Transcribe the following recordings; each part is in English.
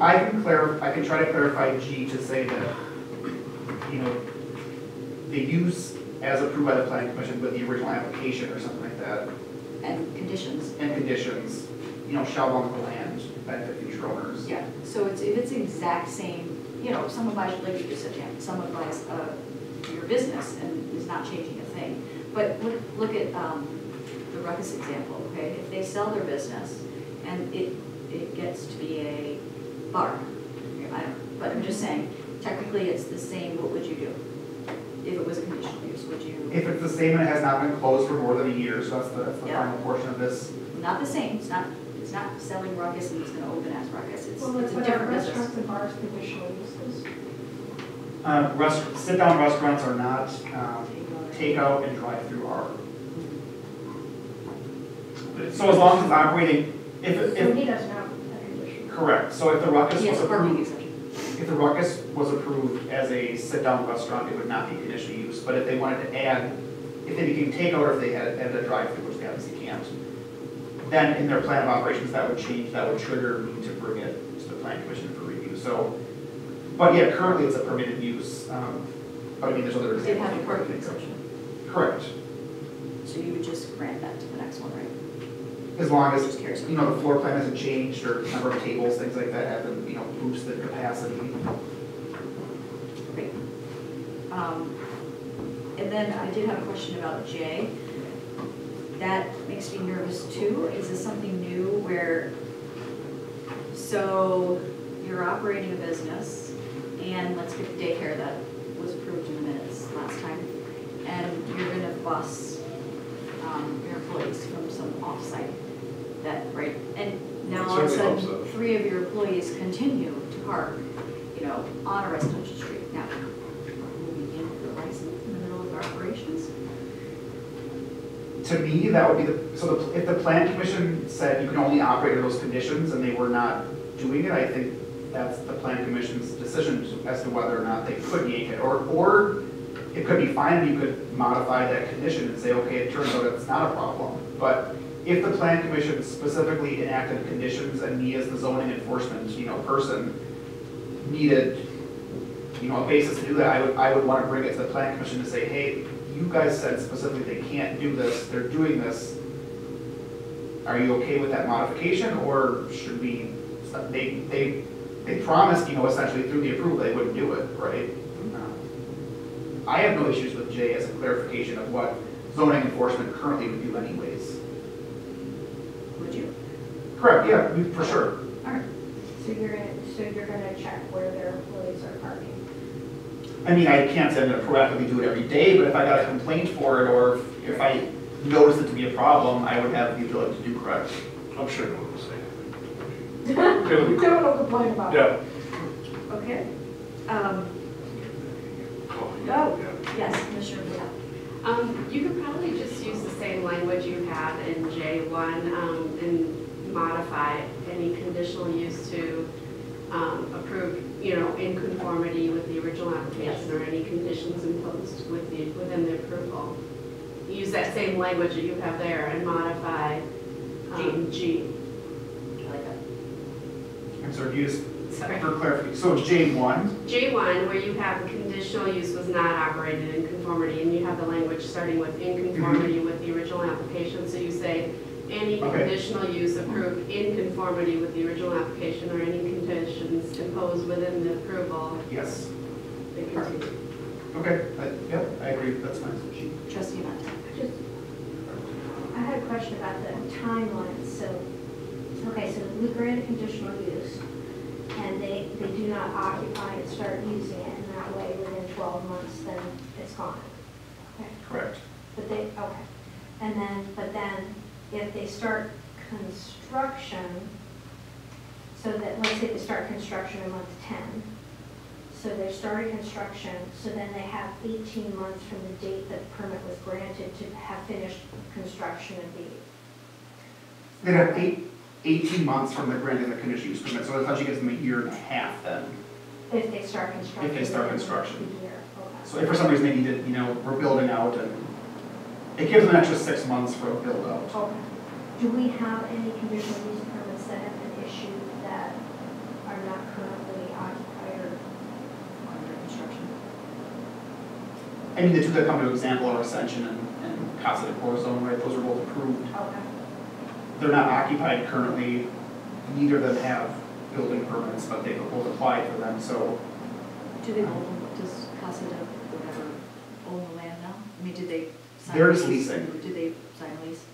I can try to clarify G to say that, you know, the use as approved by the planning commission with the original application or something like that. And conditions. And conditions, you know, shall belong to the land, benefit future owners. Yeah, so it's, if it's exact same, you know, if someone buys, like you just said, Jan, someone buys your business and is not changing a thing. But look at the Ruckus example, okay? If they sell their business and it gets to be a bar, but I'm just saying, technically it's the same, what would you do? If it was a conditional use, would you? If it's the same and it has not been closed for more than a year, so that's the final portion of this. Not the same, it's not selling Ruckus and it's gonna open as Ruckus, it's a Well, different business. restaurants and bars conditional uses. Sit-down restaurants are not, takeout and drive-through are. So as long as it's operating, So he doesn't have a condition. correct, so if the Ruckus Yes, was parking approved, exception. if the Ruckus was approved as a sit-down restaurant, it would not be conditional use, but if they wanted to add, if they became takeout or if they had a drive-through, which they obviously can't, then in their plan of operations, that would change, that would trigger me to bring it to the planning commission for review, so. But yeah, currently it's a permitted use, but I mean, there's other They examples. have a parking exception, Correct, so you would just grant that to the next one, right? as long as, Just curious. you know, the floor plan hasn't changed, or number of tables, things like that, haven't, you know, boosted capacity. Great. And then I did have a question about J. That makes me nervous too. Is this something new where, so you're operating a business, and let's pick daycare that was approved in the minutes last time, and you're gonna bus your employees from some offsite, that, right? And now all of a Certainly sudden, hope so. 3 of your employees continue to park, you know, on a residential street. Now, will we give the license in the middle of our operations? To me, that would be if the plan commission said you can only operate under those conditions and they were not doing it, I think that's the plan commission's decision as to whether or not they could yank it, or it could be fine and you could modify that condition and say, okay, it turns out it's not a problem. But if the plan commission specifically enacted conditions and me as the zoning enforcement, you know, person needed, you know, a basis to do that, I would want to bring it to the plan commission to say, hey, you guys said specifically they can't do this, they're doing this. Are you okay with that modification, or should we, they promised, you know, essentially through the approval they wouldn't do it, right? I have no issues with J as a clarification of what zoning enforcement currently would do anyways. Would you? Correct, yeah, for sure. All right. So you're gonna check where their employees are parking. I mean, I can't say I'm gonna proactively do it every day, but if I got a complaint for it, or if I notice it to be a problem, I would have the ability to do correct. I'm sure no one will say anything. They will complain about it. Yeah. Okay. Oh, Yes, Commissioner Blunt. You could probably just use the same language you have in J1 and modify any conditional use to approve, you know, in conformity with the original application or any conditions imposed within the approval. Use that same language that you have there and modify G. I like that. I'm sorry, use Sorry. for clarification. So it's J1. J1, where you have conditional use was not operated in conformity, and you have the language starting with in conformity with the original application. So you say any conditional use approved in conformity with the original application or any conditions imposed within the approval. Yes. They continue. Okay, yeah, I agree, that's fine. Trustee Hunt. I had a question about the timeline. So, okay, so we grant a conditional use, and they do not occupy and start using it in that way within 12 months, then it's gone. Okay. Correct. But they, okay. And then, but then if they start construction, so that, let's say they start construction in month 10, so they started construction, so then they have 18 months from the date that the permit was granted to have finished construction of the. They'd have 18 months from the granting of the conditional use permit, so it actually gives them a year and a half then. If they start construction. If they start within construction. a year. Okay. So if for some reason they needed, you know, we're building out, and it gives them an extra 6 months for a build out. Okay. Do we have any conditional use permits that have been issued that are not currently I mean, the two that come to example are Ascension and Casa de Corazon, right? Those are both approved. Okay. They're not occupied currently. Neither of them have building permits, but they both applied for them, so. Do they own, does Casa de whatever own the land now? I mean, did they sign? They're a just lease? leasing. Did they sign a lease?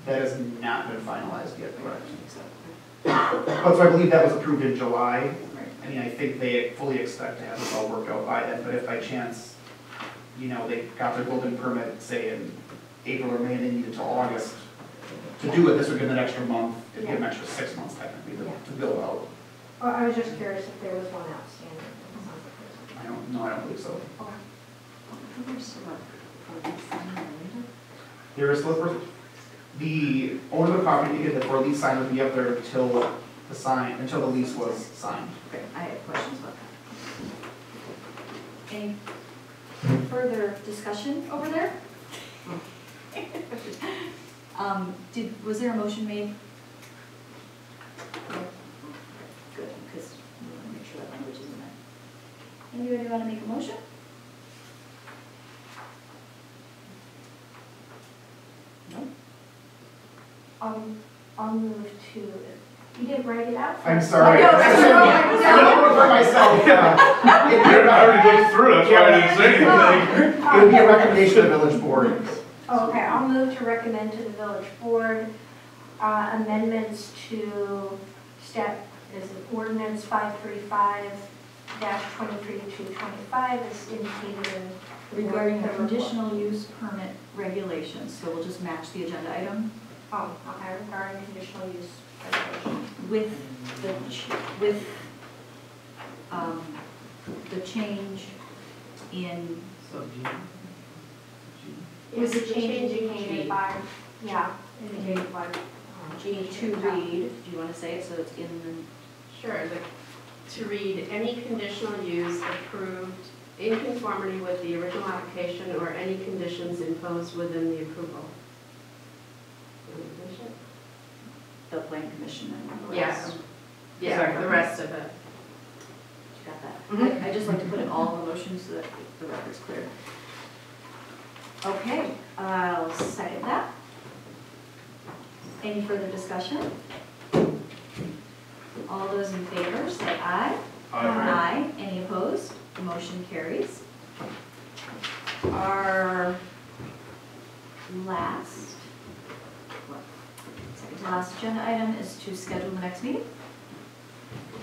That has not been finalized yet, I correct? think so. But so I believe that was approved in July. Right. I mean, I think they fully expect to have this all worked out by then, but if by chance, you know, they got their building permit, say in April or May, and they needed till August to do it, this would give them an extra month, it'd give them an extra 6 months technically to build out. Well, I was just curious if there was one outstanding. I don't believe so. There is still the owner of the property indicated that for lease sign would be up there until the lease was signed. Okay, I have questions about that. Any further discussion over there? Was there a motion made? No? Good, because we want to make sure that language is in there. Anybody want to make a motion? No? I'll move to, you didn't write it out? I'm sorry. I know, that's I don't know for myself. I already looked through it, that's why I didn't say anything. It would be a recommendation of the village board. Oh, okay, I'll move to recommend to the village board amendments to is it ordinance 535-23-225 is indicated in. Regarding the the report. conditional use permit regulations, so we'll just match the agenda item Oh, okay, regarding conditional use regulations. with the change in, It was a It's change changing indicated G. by, yeah, indicated by. G to read, do you want to say it so it's in Sure, to read, any conditional use approved in conformity with the original application or any conditions imposed within the approval. You want to finish it? the plan commission and the Yeah. rest? Yeah, the rest of it. You got that? Mhm. I just like to put in all the motions so that the record's clear. Okay, I'll second that. Any further discussion? All those in favor, say aye. Aye. Any opposed? The motion carries. Our last, second to last agenda item is to schedule the next meeting.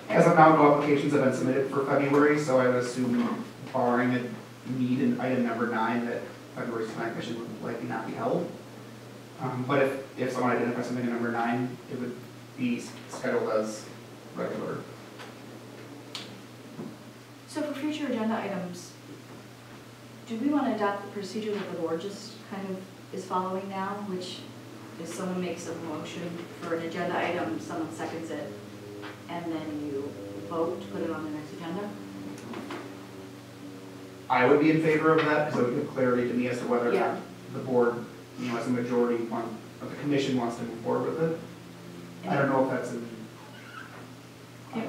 As of now, no applications have been submitted for February, so I would assume barring a need in item number 9 that February's plan commission would likely not be held. But if someone identifies something in number 9, it would be scheduled as regular. So for future agenda items, do we want to adopt the procedure that the board just kind of is following now, which is someone makes a motion for an agenda item, someone seconds it, and then you vote to put it on the next agenda? I would be in favor of that, because it would give clarity to me as to whether or Yeah. not the board, as a majority, of the commission wants to move forward with it. I don't know if that's in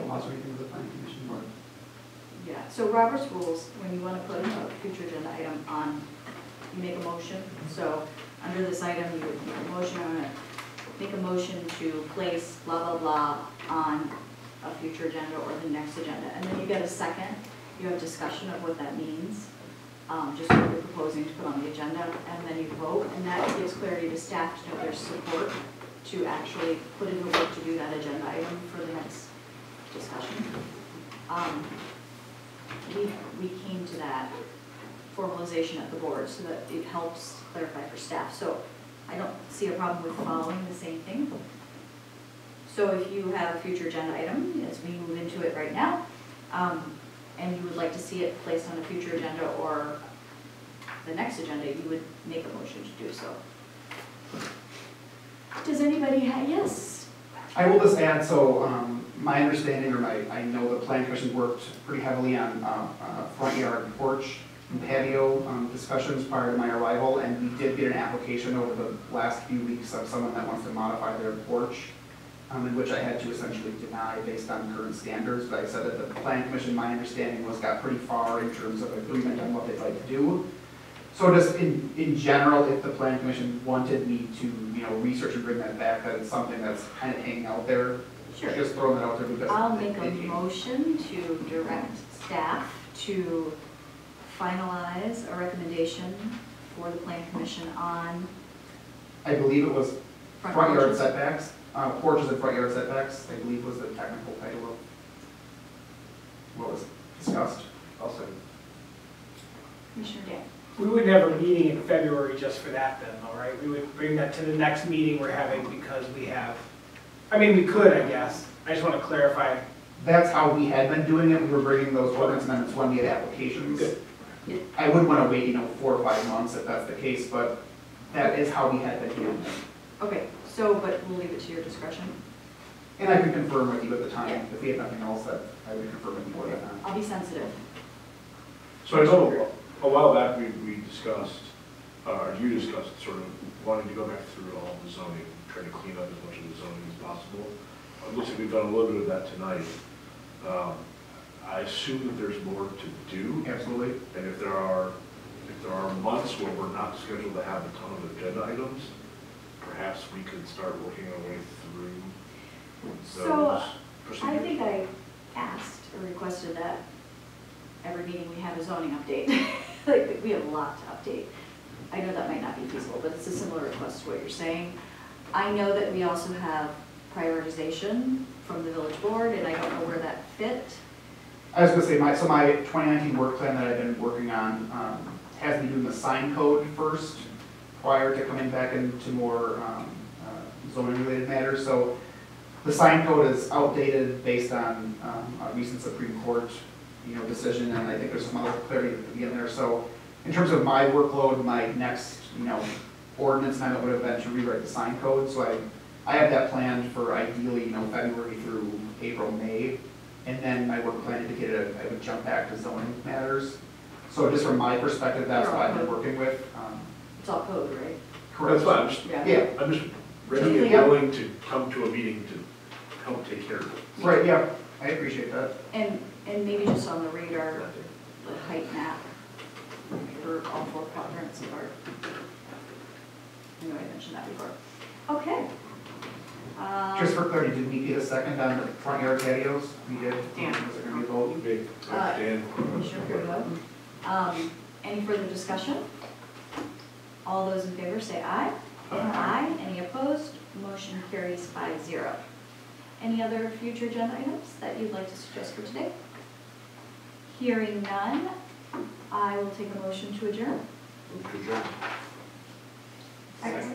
laws or anything with the planning commission, or. Yeah, so Robert's rules, when you want to put a future agenda item on, you make a motion. So under this item, you would make a motion, I'm gonna make a motion to place blah, blah, blah on a future agenda or the next agenda. And then you get a second, you have discussion of what that means, just what you're proposing to put on the agenda, and then you vote, and that gives clarity to staff to know there's support to actually put in the work to do that agenda item for the next discussion. We came to that formalization at the board so that it helps clarify for staff. So I don't see a problem with following the same thing. So if you have a future agenda item, as we move into it right now, and you would like to see it placed on a future agenda or the next agenda, you would make a motion to do so. Does anybody have, yes? I will just add, so my understanding, or I know the plan commission worked pretty heavily on front yard porch and patio discussions prior to my arrival, and we did get an application over the last few weeks of someone that wants to modify their porch, in which I had to essentially deny based on current standards. But I said that the plan commission, my understanding was, got pretty far in terms of agreement on what they'd like to do. So just in general, if the plan commission wanted me to, you know, research and bring that back, that it's something that's kind of hanging out there, Sure. just throwing that out there because. I'll make a motion to direct staff to finalize a recommendation for the plan commission on I believe it was front front yard porches. setbacks, porches and front yard setbacks, I believe was the technical title of what was discussed. Also, Commissioner Dan. We wouldn't have a meeting in February just for that then, though, right? We would bring that to the next meeting we're having because we have, I mean, we could, I guess. I just want to clarify. that's how we had been doing it, we were bringing those ordinance amendments when we had applications. Good. I wouldn't want to wait, you know, 4 or 5 months if that's the case, but that is how we had been doing it. Okay, so, but we'll leave it to your discretion. And I can confirm with you at the time, Yeah. if we have nothing else, that I would confirm with you more than that. I'll be sensitive. So I know a while back we discussed, or you discussed sort of wanting to go back through all the zoning, trying to clean up as much of the zoning as possible. It looks like we've done a little bit of that tonight. I assume that there's more to do, Absolutely. and if there are months where we're not scheduled to have a ton of agenda items, perhaps we could start working our way through So, those I procedures. think I asked or requested that every meeting we have a zoning update. Like, we have a lot to update. I know that might not be feasible, but it's a similar request to what you're saying. I know that we also have prioritization from the village board, and I don't know where that fit. I was gonna say, my 2019 work plan that I've been working on has me doing the sign code first, prior to coming back into more zoning related matters. So the sign code is outdated based on a recent Supreme Court, you know, decision, and I think there's some other clarity at the end there. So in terms of my workload, my next, you know, ordinance amendment would have been to rewrite the sign code. So I have that planned for ideally, you know, February through April, May. And then my work plan indicated I would jump back to zoning matters. So just from my perspective, that's what I've been working with. It's all code, right? That's fine, I'm just, Yeah, I'm just ready and Yeah. willing to come to a meeting to help take care of it. right, yeah, I appreciate that. And maybe just on the radar, the height map for all 4 quadrants of our, I know I mentioned that before. Okay. Just for clarity, did we get a second on the front yard patios? We did. Dan. Was it gonna be a vote? Dan, Commissioner Kirill. Any further discussion? All those in favor say aye. Aye. Any opposed? Motion carries 5-0. Any other future agenda items that you'd like to suggest for today? Hearing none, I will take a motion to adjourn. Second.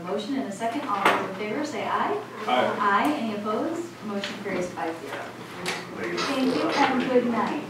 A motion and a second. All those in favor say aye. Aye. Aye. Any opposed? Motion carries 5-0. Thank you. Thank you. Have a good night.